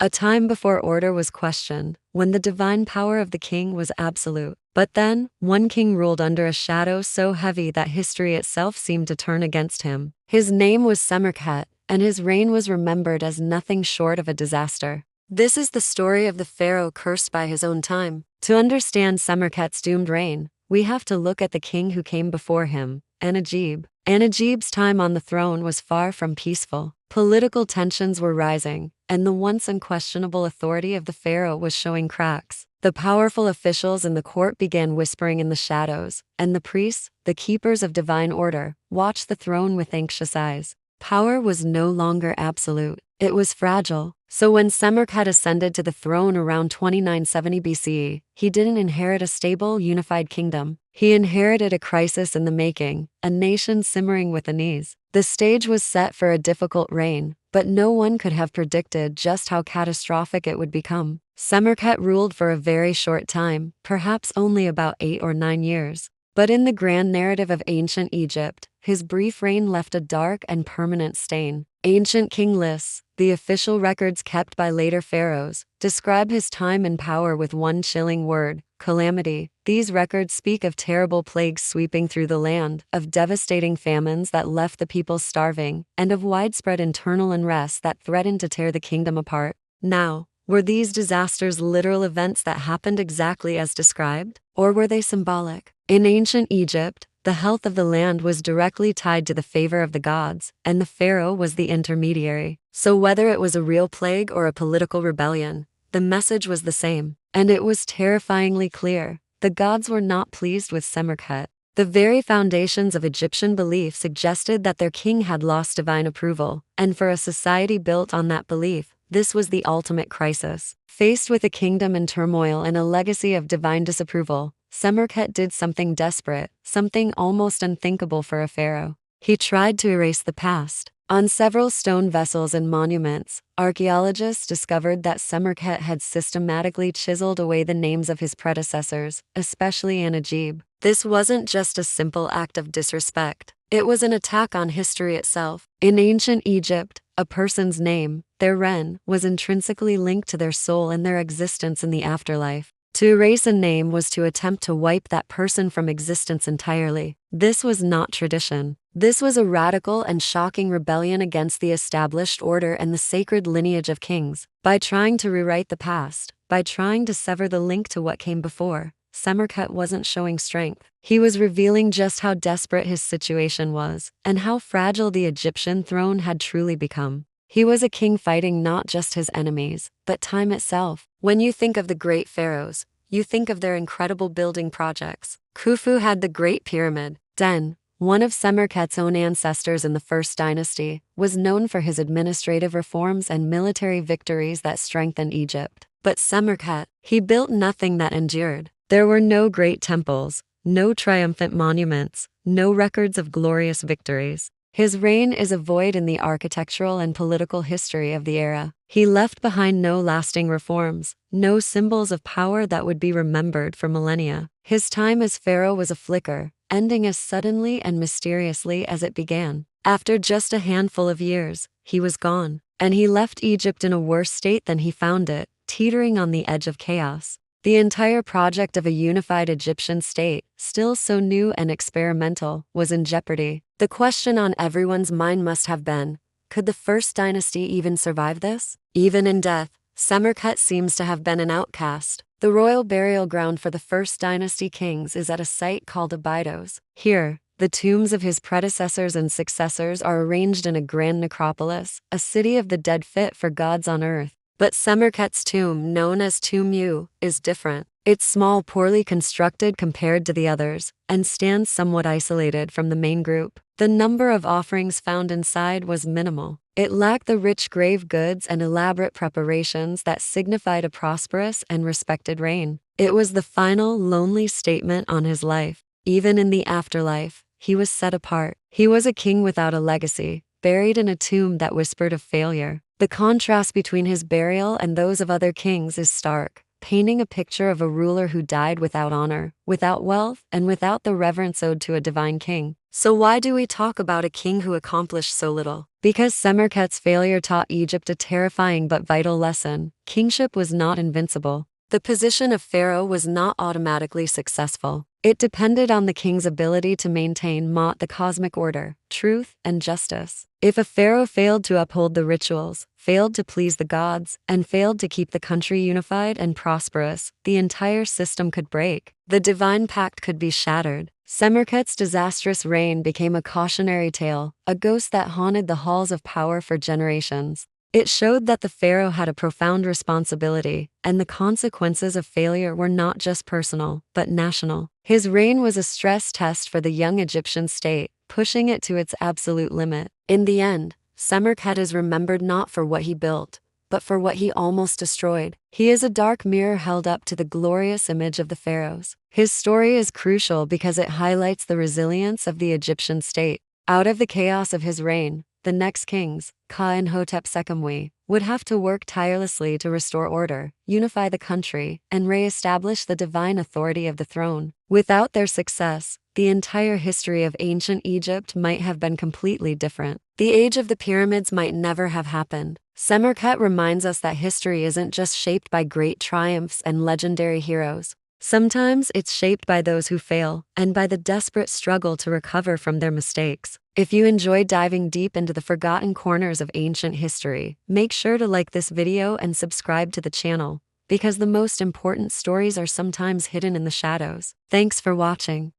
a time before order was questioned, when the divine power of the king was absolute. But then, one king ruled under a shadow so heavy that history itself seemed to turn against him. His name was Semerkhet, and his reign was remembered as nothing short of a disaster. This is the story of the pharaoh cursed by his own time. To understand Semerkhet's doomed reign, we have to look at the king who came before him, Anagib. Anagib's time on the throne was far from peaceful. Political tensions were rising, and the once unquestionable authority of the pharaoh was showing cracks. The powerful officials in the court began whispering in the shadows, and the priests, the keepers of divine order, watched the throne with anxious eyes. Power was no longer absolute. It was fragile. So when Semerkhet ascended to the throne around 2970 BCE, he didn't inherit a stable, unified kingdom. He inherited a crisis in the making, a nation simmering with unease. The stage was set for a difficult reign, but no one could have predicted just how catastrophic it would become. Semerkhet ruled for a very short time, perhaps only about 8 or 9 years. But in the grand narrative of ancient Egypt, his brief reign left a dark and permanent stain. Ancient king lists, the official records kept by later pharaohs, describe his time in power with one chilling word: calamity. These records speak of terrible plagues sweeping through the land, of devastating famines that left the people starving, and of widespread internal unrest that threatened to tear the kingdom apart. Now, were these disasters literal events that happened exactly as described, or were they symbolic? In ancient Egypt, the health of the land was directly tied to the favor of the gods, and the pharaoh was the intermediary. So whether it was a real plague or a political rebellion, the message was the same, and it was terrifyingly clear. The gods were not pleased with Semerkhet. The very foundations of Egyptian belief suggested that their king had lost divine approval, and for a society built on that belief, this was the ultimate crisis. Faced with a kingdom in turmoil and a legacy of divine disapproval, Semerkhet did something desperate, something almost unthinkable for a pharaoh. He tried to erase the past. On several stone vessels and monuments, archaeologists discovered that Semerkhet had systematically chiseled away the names of his predecessors, especially Anagib. This wasn't just a simple act of disrespect. It was an attack on history itself. In ancient Egypt, a person's name, their ren, was intrinsically linked to their soul and their existence in the afterlife. To erase a name was to attempt to wipe that person from existence entirely. This was not tradition. This was a radical and shocking rebellion against the established order and the sacred lineage of kings. By trying to rewrite the past, by trying to sever the link to what came before, Semerkhet wasn't showing strength. He was revealing just how desperate his situation was, and how fragile the Egyptian throne had truly become. He was a king fighting not just his enemies, but time itself. When you think of the great pharaohs, you think of their incredible building projects. Khufu had the Great Pyramid. Den, one of Semerkhet's own ancestors in the First Dynasty, was known for his administrative reforms and military victories that strengthened Egypt. But Semerkhet, he built nothing that endured. There were no great temples, no triumphant monuments, no records of glorious victories. His reign is a void in the architectural and political history of the era. He left behind no lasting reforms, no symbols of power that would be remembered for millennia. His time as pharaoh was a flicker, ending as suddenly and mysteriously as it began. After just a handful of years, he was gone, and he left Egypt in a worse state than he found it, teetering on the edge of chaos. The entire project of a unified Egyptian state, still so new and experimental, was in jeopardy. The question on everyone's mind must have been, could the First Dynasty even survive this? Even in death, Semerkhet seems to have been an outcast. The royal burial ground for the First Dynasty kings is at a site called Abydos. Here, the tombs of his predecessors and successors are arranged in a grand necropolis, a city of the dead fit for gods on earth. But Semerkhet's tomb, known as Tomb U, is different. It's small, poorly constructed compared to the others, and stands somewhat isolated from the main group. The number of offerings found inside was minimal. It lacked the rich grave goods and elaborate preparations that signified a prosperous and respected reign. It was the final, lonely statement on his life. Even in the afterlife, he was set apart. He was a king without a legacy, buried in a tomb that whispered of failure. The contrast between his burial and those of other kings is stark. painting a picture of a ruler who died without honor, without wealth, and without the reverence owed to a divine king. So why do we talk about a king who accomplished so little? Because Semerkhet's failure taught Egypt a terrifying but vital lesson: kingship was not invincible. The position of pharaoh was not automatically successful. It depended on the king's ability to maintain the cosmic order, truth, and justice. If a pharaoh failed to uphold the rituals, failed to please the gods, and failed to keep the country unified and prosperous, the entire system could break. The divine pact could be shattered. Semerkhet's disastrous reign became a cautionary tale, a ghost that haunted the halls of power for generations. It showed that the pharaoh had a profound responsibility, and the consequences of failure were not just personal, but national. His reign was a stress test for the young Egyptian state, pushing it to its absolute limit. In the end, Semerkhet is remembered not for what he built, but for what he almost destroyed. He is a dark mirror held up to the glorious image of the pharaohs. His story is crucial because it highlights the resilience of the Egyptian state. Out of the chaos of his reign, the next kings, Ka and Hotep II, would have to work tirelessly to restore order, unify the country, and re-establish the divine authority of the throne. Without their success, the entire history of ancient Egypt might have been completely different. The age of the pyramids might never have happened. Semerkhet reminds us that history isn't just shaped by great triumphs and legendary heroes. Sometimes it's shaped by those who fail, and by the desperate struggle to recover from their mistakes. If you enjoyed diving deep into the forgotten corners of ancient history, make sure to like this video and subscribe to the channel, because the most important stories are sometimes hidden in the shadows. Thanks for watching.